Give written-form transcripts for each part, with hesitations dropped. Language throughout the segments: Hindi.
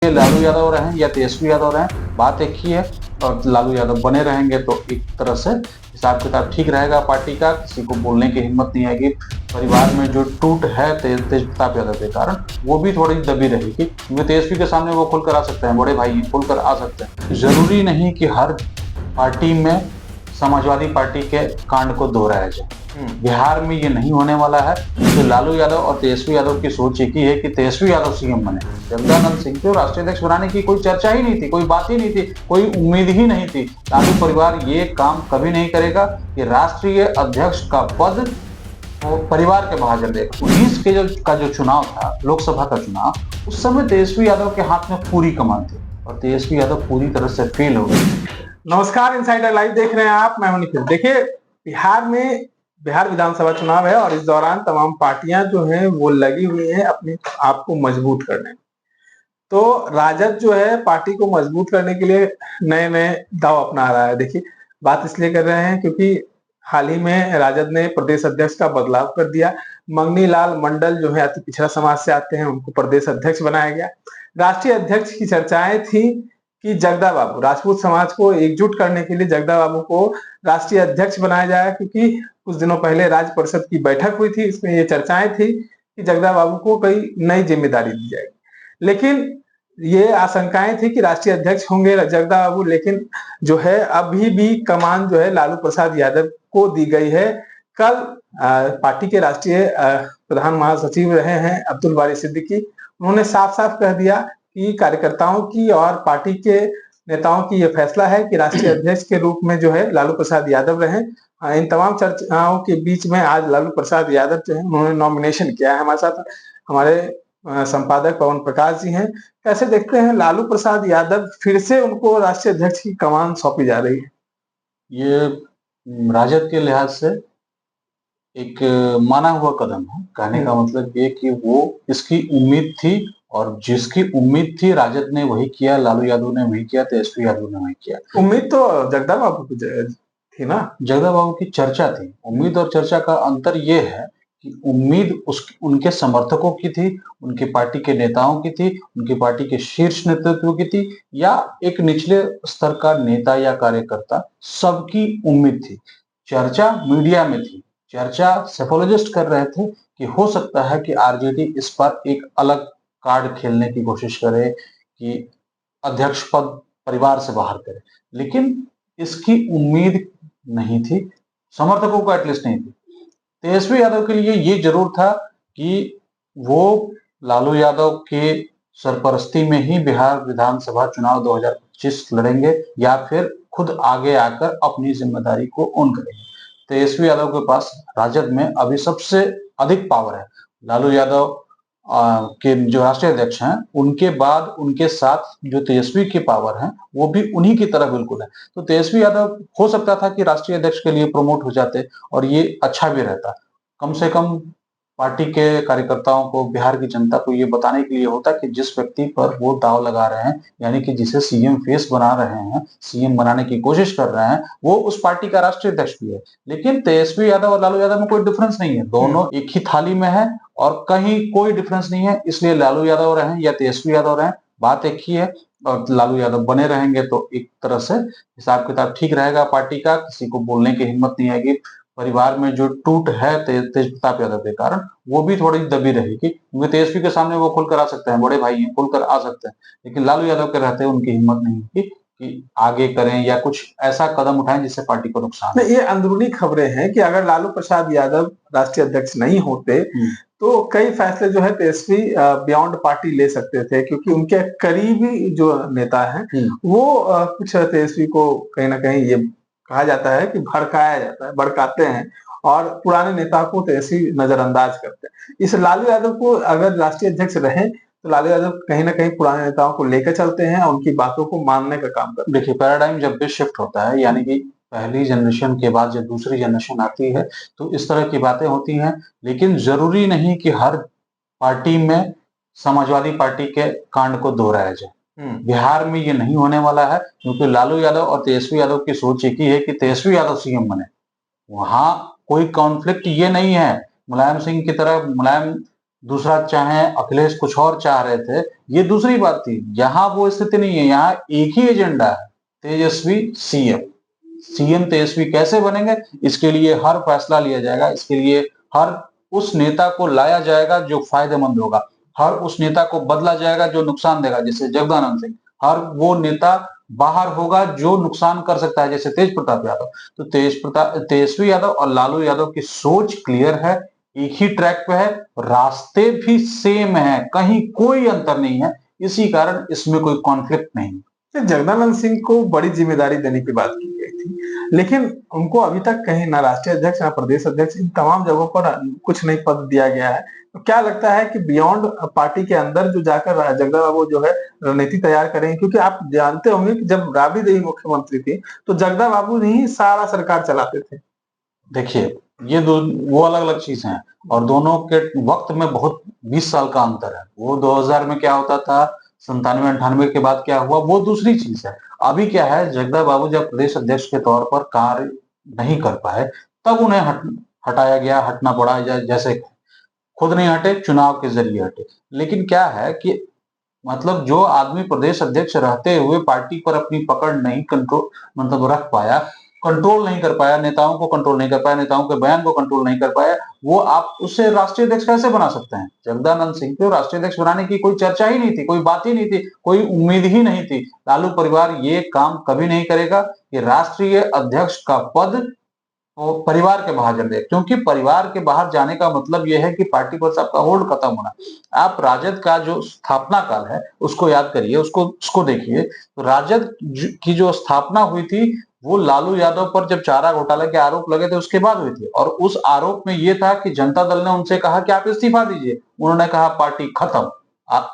इसलिए लालू यादव रहें या तेजस्वी यादव रहें, बात एक ही है। और लालू यादव बने रहेंगे तो एक तरह से हिसाब किताब ठीक रहेगा पार्टी का, किसी को बोलने की हिम्मत नहीं आएगी। परिवार में जो टूट है तेज प्रताप यादव के कारण, वो भी थोड़ी दबी रहेगी, क्योंकि तेजस्वी के सामने वो खुलकर आ सकते हैं, बड़े भाई खुलकर आ सकते हैं। जरूरी नहीं कि हर पार्टी में समाजवादी पार्टी के कांड को दोहराया जाए। बिहार में ये नहीं होने वाला है, तो लालू यादव और तेजस्वी यादव की सोच एक ही है कि तेजस्वी यादव सीएम बने। जगदानंद सिंह को राष्ट्रीय अध्यक्ष बनाने की कोई चर्चा ही नहीं थी, कोई बात ही नहीं थी, कोई उम्मीद ही नहीं थी। लालू परिवार ये काम कभी नहीं करेगा कि राष्ट्रीय अध्यक्ष का पद वो परिवार के बाहर चल देगा। 19 के जो चुनाव था, लोकसभा का चुनाव, उस समय तेजस्वी यादव के हाथ में पूरी कमान थी और तेजस्वी यादव पूरी तरह से फेल हो गए। नमस्कार, इनसाइडर लाइव देख रहे हैं आप, मैं हूं निखिल। देखिए, बिहार विधानसभा चुनाव है और इस दौरान तमाम पार्टियां जो हैं वो लगी हुई हैं अपने आप को मजबूत करने में। तो राजद जो है पार्टी को मजबूत करने के लिए नए नए दाव अपना रहा है। देखिए, बात इसलिए कर रहे हैं क्योंकि हाल ही में राजद ने प्रदेश अध्यक्ष का बदलाव कर दिया। मंगनी लाल मंडल जो है अति पिछड़ा समाज से आते हैं, उनको प्रदेश अध्यक्ष बनाया गया। राष्ट्रीय अध्यक्ष की चर्चाएं थी कि जगदा बाबू, राजपूत समाज को एकजुट करने के लिए जगदा बाबू को राष्ट्रीय अध्यक्ष बनाया जाए, क्योंकि कुछ दिनों पहले राज्य परिषद की बैठक हुई थी, इसमें ये चर्चाएं थी कि जगदा बाबू को कोई नई जिम्मेदारी दी जाएगी। लेकिन ये आशंकाएं थी कि राष्ट्रीय अध्यक्ष होंगे जगदा बाबू, लेकिन जो है अभी भी कमान जो है लालू प्रसाद यादव को दी गई है। कल पार्टी के राष्ट्रीय प्रधान महासचिव रहे हैं अब्दुल बारी सिद्दीकी, उन्होंने साफ साफ कह दिया कि कार्यकर्ताओं की और पार्टी के नेताओं की यह फैसला है कि राष्ट्रीय अध्यक्ष के रूप में जो है लालू प्रसाद यादव रहें। इन तमाम चर्चाओं के बीच में आज लालू प्रसाद यादव जो है उन्होंने नॉमिनेशन किया है। हमारे साथ हमारे संपादक पवन प्रकाश जी हैं। कैसे देखते हैं लालू प्रसाद यादव फिर से उनको राष्ट्रीय अध्यक्ष की कमान सौंपी जा रही है? ये राजद के लिहाज से एक माना हुआ कदम है। कहने का मतलब ये कि वो इसकी उम्मीद थी और जिसकी उम्मीद थी राजद ने वही किया, लालू यादव ने वही किया, तेजस्वी यादव ने वही किया। उम्मीद तो जगदा बाबू की थी ना, जगदा बाबू की चर्चा थी। उम्मीद और चर्चा का अंतर ये है कि उम्मीद उनके समर्थकों की थी, उनकी पार्टी के नेताओं की थी, उनकी पार्टी के शीर्ष नेतृत्व की थी, या एक निचले स्तर का नेता या कार्यकर्ता, सबकी उम्मीद थी। चर्चा मीडिया में थी, चर्चा सेफोलॉजिस्ट कर रहे थे कि हो सकता है कि आरजेडी इस पर एक अलग कार्ड खेलने की कोशिश करे कि अध्यक्ष पद परिवार से बाहर करे, लेकिन इसकी उम्मीद नहीं थी, समर्थकों को एटलीस्ट नहीं थी। तेजस्वी यादव के लिए ये जरूर था कि वो लालू यादव के सरपरस्ती में ही बिहार विधानसभा चुनाव 2025 लड़ेंगे या फिर खुद आगे आकर अपनी जिम्मेदारी को ऑन करेंगे। तेजस्वी यादव के पास राजद में अभी सबसे अधिक पावर है। लालू यादव के जो राष्ट्रीय अध्यक्ष हैं, उनके बाद उनके साथ जो तेजस्वी की पावर है वो भी उन्हीं की तरह बिल्कुल है। तो तेजस्वी यादव हो सकता था कि राष्ट्रीय अध्यक्ष के लिए प्रमोट हो जाते और ये अच्छा भी रहता। कम से कम पार्टी के कार्यकर्ताओं को, बिहार की जनता को ये बताने के लिए होता कि जिस व्यक्ति पर वो दाव लगा रहे हैं, यानी कि जिसे सीएम फेस बना रहे हैं, सीएम बनाने की कोशिश कर रहे हैं, वो उस पार्टी का राष्ट्रीय अध्यक्ष भी है। लेकिन तेजस्वी यादव और लालू यादव में कोई डिफरेंस नहीं है, दोनों एक ही थाली में है और कहीं कोई डिफरेंस नहीं है। इसलिए लालू यादव रहें या तेजस्वी यादव रहें, बात एक ही है। और लालू यादव बने रहेंगे तो एक तरह से हिसाब किताब ठीक रहेगा पार्टी का, किसी को बोलने की हिम्मत नहीं आएगी। परिवार में जो टूट है तेज प्रताप यादव के कारण, वो भी थोड़ी दबी रहेगी, क्योंकि तेजस्वी के सामने वो खुलकर आ सकते हैं, बड़े भाई हैं, खुलकर आ सकते हैं। लेकिन लालू यादव के रहते उनकी हिम्मत नहीं होगी कि आगे करें या कुछ ऐसा कदम उठाएं जिससे पार्टी को नुकसान। ये अंदरूनी खबरें हैं कि अगर लालू प्रसाद यादव राष्ट्रीय अध्यक्ष नहीं होते तो कई फैसले जो है तेजस्वी बियॉन्ड पार्टी ले सकते थे, क्योंकि उनके करीबी जो नेता हैं वो कुछ तेजस्वी को कहीं ना कहीं ये कहा जाता है कि भड़काया जाता है, भड़काते हैं और पुराने नेता को तेजस्वी नजरअंदाज करते हैं। इस लालू यादव को अगर राष्ट्रीय अध्यक्ष रहे तो लालू यादव कहीं ना कहीं पुराने नेताओं को लेकर चलते हैं और उनकी बातों को मानने का काम करते हैं। देखिए, पैराडाइम जब भी शिफ्ट होता है, यानी कि पहली जनरेशन के बाद जब दूसरी जनरेशन आती है तो इस तरह की बातें होती हैं। लेकिन जरूरी नहीं कि हर पार्टी में समाजवादी पार्टी के कांड को दोहराया जाए। बिहार में ये नहीं होने वाला है, क्योंकि लालू यादव और तेजस्वी यादव की सोच एक ही है कि तेजस्वी यादव सीएम बने। वहां कोई कॉन्फ्लिक्ट ये नहीं है मुलायम सिंह की तरह। मुलायम दूसरा चाहे अखिलेश कुछ और चाह रहे थे, ये दूसरी बात थी। यहाँ वो स्थिति नहीं है, यहाँ एक ही एजेंडा है, तेजस्वी सीएम। सीएम तेजस्वी कैसे बनेंगे, इसके लिए हर फैसला लिया जाएगा, इसके लिए हर उस नेता को लाया जाएगा जो फायदेमंद होगा, हर उस नेता को बदला जाएगा जो नुकसान देगा, जैसे जगदानंद सिंह। हर वो नेता बाहर होगा जो नुकसान कर सकता है, जैसे तेज प्रताप यादव। तो तेजस्वी यादव और लालू यादव की सोच क्लियर है, एक ही ट्रैक पे है, रास्ते भी सेम है, कहीं कोई अंतर नहीं है, इसी कारण इसमें कोई कॉन्फ्लिक्ट नहीं। जगदानंद सिंह को बड़ी जिम्मेदारी देने की बात की गई थी, लेकिन उनको अभी तक कहीं ना राष्ट्रीय अध्यक्ष ना प्रदेश अध्यक्ष, इन तमाम जगहों पर कुछ नहीं पद दिया गया है। तो क्या लगता है कि बियॉन्ड पार्टी के अंदर जो जाकर जगदा बाबू जो है रणनीति तैयार करेंगे? क्योंकि आप जानते होंगे कि जब राबड़ी देवी मुख्यमंत्री थी तो जगदा बाबू ही सारा सरकार चलाते थे। देखिए, ये दो वो अलग-अलग चीज़ें हैं और दोनों के वक़्त में बहुत 20 साल का अंतर है। वो 2000 में क्या होता था, 97-98 के बाद क्या हुआ, वो दूसरी चीज़ है। अभी क्या है, जगदा बाबू जब प्रदेश अध्यक्ष के तौर पर कार्य नहीं कर पाए, तब उन्हें हटाया गया, हटना पड़ा। जैसे खुद नहीं हटे, चुनाव के ज़रिए हटे। लेकिन क्या है कि मतलब जो आदमी प्रदेश अध्यक्ष रहते हुए पार्टी पर अपनी पकड़ नहीं कंट्रोल मतलब रख पाया, कंट्रोल नहीं कर पाया, नेताओं को कंट्रोल नहीं कर पाया, नेताओं के बयान को कंट्रोल नहीं कर पाया, वो आप उसे राष्ट्रीय अध्यक्ष कैसे बना सकते हैं? जगदानंद सिंह को राष्ट्रीय अध्यक्ष बनाने की कोई चर्चा ही नहीं थी, कोई बात ही नहीं थी, कोई उम्मीद ही नहीं थी। लालू परिवार ये काम कभी नहीं करेगा कि राष्ट्रीय अध्यक्ष का पद वो परिवार के बाहर चले, क्योंकि परिवार के बाहर जाने का मतलब यह है कि पार्टी पर से आपका होल्ड खत्म होना। आप राजद का जो स्थापना काल है उसको याद करिए, उसको देखिए। तो राजद की जो स्थापना हुई थी वो लालू यादव पर जब चारा घोटाले के आरोप लगे थे उसके बाद हुई थी, और उस आरोप में ये था कि जनता दल ने उनसे कहा कि आप इस्तीफा दीजिए, उन्होंने कहा पार्टी खत्म।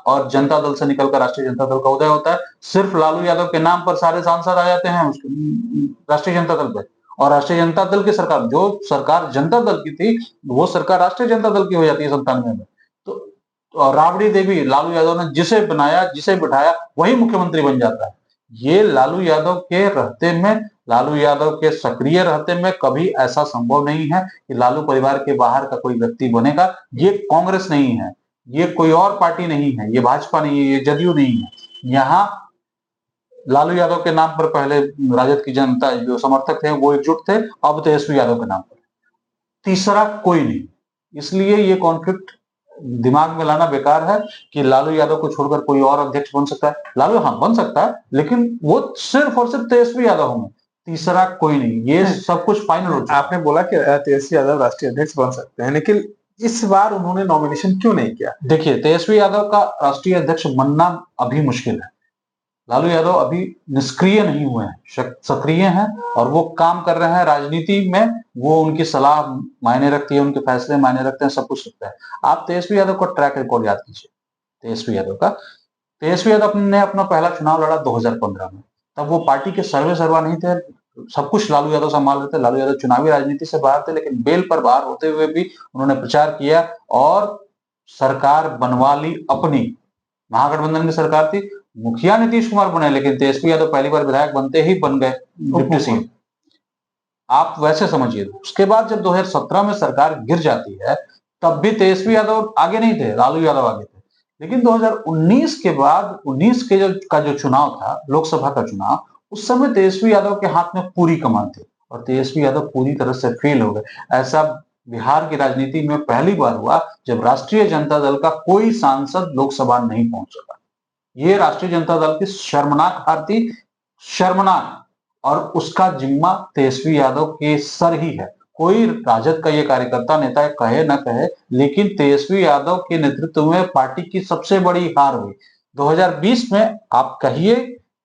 और जनता दल से निकलकर राष्ट्रीय जनता दल का उदय होता है। सिर्फ लालू यादव के नाम पर सारे सांसद आ जाते हैं राष्ट्रीय जनता दल पे, और राष्ट्रीय जनता दल की सरकार, जो सरकार जनता दल की थी, वो सरकार राष्ट्रीय जनता दल की हो जाती है 97 में। तो राबड़ी देवी, लालू यादव ने जिसे बनाया, जिसे बिठाया, वही मुख्यमंत्री बन जाता है। ये लालू यादव के रहते में, लालू यादव के सक्रिय रहते में कभी ऐसा संभव नहीं है कि लालू परिवार के बाहर का कोई व्यक्ति बनेगा। ये कांग्रेस नहीं है, ये कोई और पार्टी नहीं है, ये भाजपा नहीं है, ये जदयू नहीं है। यहाँ लालू यादव के नाम पर पहले राजद की जनता जो समर्थक थे वो एकजुट थे, अब तेजस्वी यादव के नाम पर तीसरा कोई नहीं। इसलिए ये कॉन्फ्लिक्ट दिमाग में लाना बेकार है कि लालू यादव को छोड़कर कोई और अध्यक्ष बन सकता है। लालू हाँ बन सकता है, लेकिन वो सिर्फ और सिर्फ तेजस्वी यादव होंगे, तीसरा कोई नहीं। ये सब कुछ फाइनल हो चुका है। आपने बोला कि तेजस्वी यादव राष्ट्रीय अध्यक्ष बन सकते हैं, लेकिन इस बार उन्होंने नॉमिनेशन क्यों नहीं किया? देखिए, तेजस्वी यादव का राष्ट्रीय अध्यक्ष बनना अभी मुश्किल है। लालू यादव अभी निष्क्रिय नहीं हुए हैं, सक्रिय हैं और वो काम कर रहे हैं राजनीति में। वो उनकी सलाह मायने रखती है, उनके फैसले मायने रखते हैं, सब कुछ रखता है। आप तेजस्वी यादव का ट्रैक रिकॉर्ड याद कीजिए। तेजस्वी यादव ने अपना पहला चुनाव लड़ा 2015 में। तब वो पार्टी के सर्वे सर्वा नहीं थे, सब कुछ लालू यादव संभाल रहे थे। लालू यादव चुनावी राजनीति से बाहर थे, लेकिन बेल पर बाहर होते हुए भी उन्होंने प्रचार किया और सरकार बनवा ली अपनी। महागठबंधन की सरकार थी, मुखिया नीतीश कुमार बने, लेकिन तेजस्वी यादव पहली बार विधायक बनते ही बन गए डिप्टी सीएम। आप वैसे समझिए। उसके बाद जब 2017 में सरकार गिर जाती है, तब भी तेजस्वी यादव आगे नहीं थे, लालू यादव आगे थे। लेकिन 2019 के बाद 19 के जो चुनाव था, लोकसभा का चुनाव, उस समय तेजस्वी यादव के हाथ में पूरी कमान थी और तेजस्वी यादव पूरी तरह से फेल हो गए। ऐसा बिहार की राजनीति में पहली बार हुआ जब राष्ट्रीय जनता दल का कोई सांसद लोकसभा नहीं पहुंच सका। ये राष्ट्रीय जनता दल की शर्मनाक हार थी, शर्मनाक। और उसका जिम्मा तेजस्वी यादव के सर ही है। कोई राजद का ये कार्यकर्ता नेता कहे ना कहे, लेकिन तेजस्वी यादव के नेतृत्व में पार्टी की सबसे बड़ी हार हुई। 2020 में आप कहिए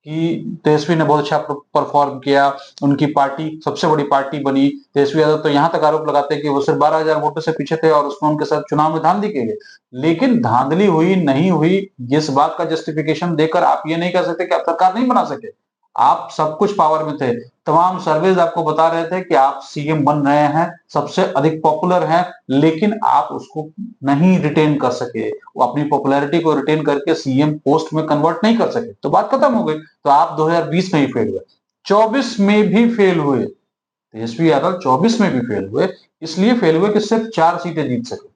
कि तेजस्वी ने बहुत अच्छा परफॉर्म किया, उनकी पार्टी सबसे बड़ी पार्टी बनी। तेजस्वी यादव तो यहां तक आरोप लगाते हैं कि वो सिर्फ 12,000 वोटों से पीछे थे और उसमें उनके साथ चुनाव में धांधली की गई। लेकिन धांधली हुई नहीं हुई, इस बात का जस्टिफिकेशन देकर आप ये नहीं कह सकते कि आप सरकार नहीं बना सके। आप सब कुछ पावर में थे, तमाम सर्वेज आपको बता रहे थे कि आप सीएम बन रहे हैं, सबसे अधिक पॉपुलर हैं, लेकिन आप उसको नहीं रिटेन कर सके। वो अपनी पॉपुलैरिटी को रिटेन करके सीएम पोस्ट में कन्वर्ट नहीं कर सके, तो बात खत्म हो गई। तो आप 2020 में ही फेल हुए, 24 में भी फेल हुए। तेजस्वी यादव 24 में भी फेल हुए, इसलिए फेल हुए कि सिर्फ 4 सीटें जीत सके।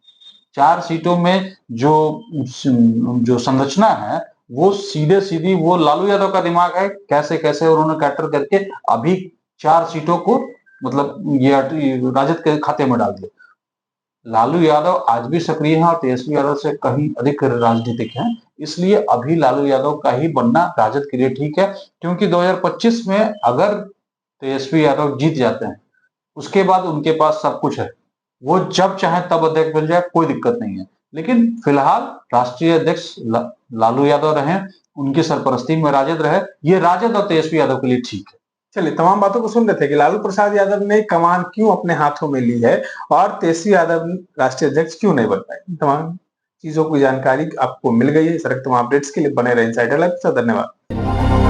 4 सीटों में जो संरचना है, वो सीधे-सीधी वो लालू यादव का दिमाग है, कैसे-कैसे उन्होंने कैटर करके अभी 4 सीटों को मतलब ये राजद के खाते में डाल दिया। लालू यादव आज भी सक्रिय हैं और तेजस्वी यादव से कहीं अधिक राजनीतिक हैं, इसलिए अभी लालू यादव का ही बनना राजद के लिए ठीक है, क्योंकि 2025 में अगर तेजस्वी यादव जीत जाते हैं, उसके बाद उनके पास सब कुछ है। वो जब चाहे तब अध्यक्ष बन जाए, कोई दिक्कत नहीं है। लेकिन फिलहाल राष्ट्रीय अध्यक्ष लालू यादव रहें, उनकी सरपरस्ती में राजद रहे, ये राजद और तेजस्वी यादव के लिए ठीक है। चलिए, तमाम बातों को सुन रहे थे कि लालू प्रसाद यादव ने कमान क्यों अपने हाथों में ली है और तेजस्वी यादव राष्ट्रीय अध्यक्ष क्यों नहीं बन पाए। तमाम चीजों की जानकारी आपको मिल गई है। इस तरह के तमाम अपडेट्स के लिए बने रहे इनसाइडर लाइव। धन्यवाद।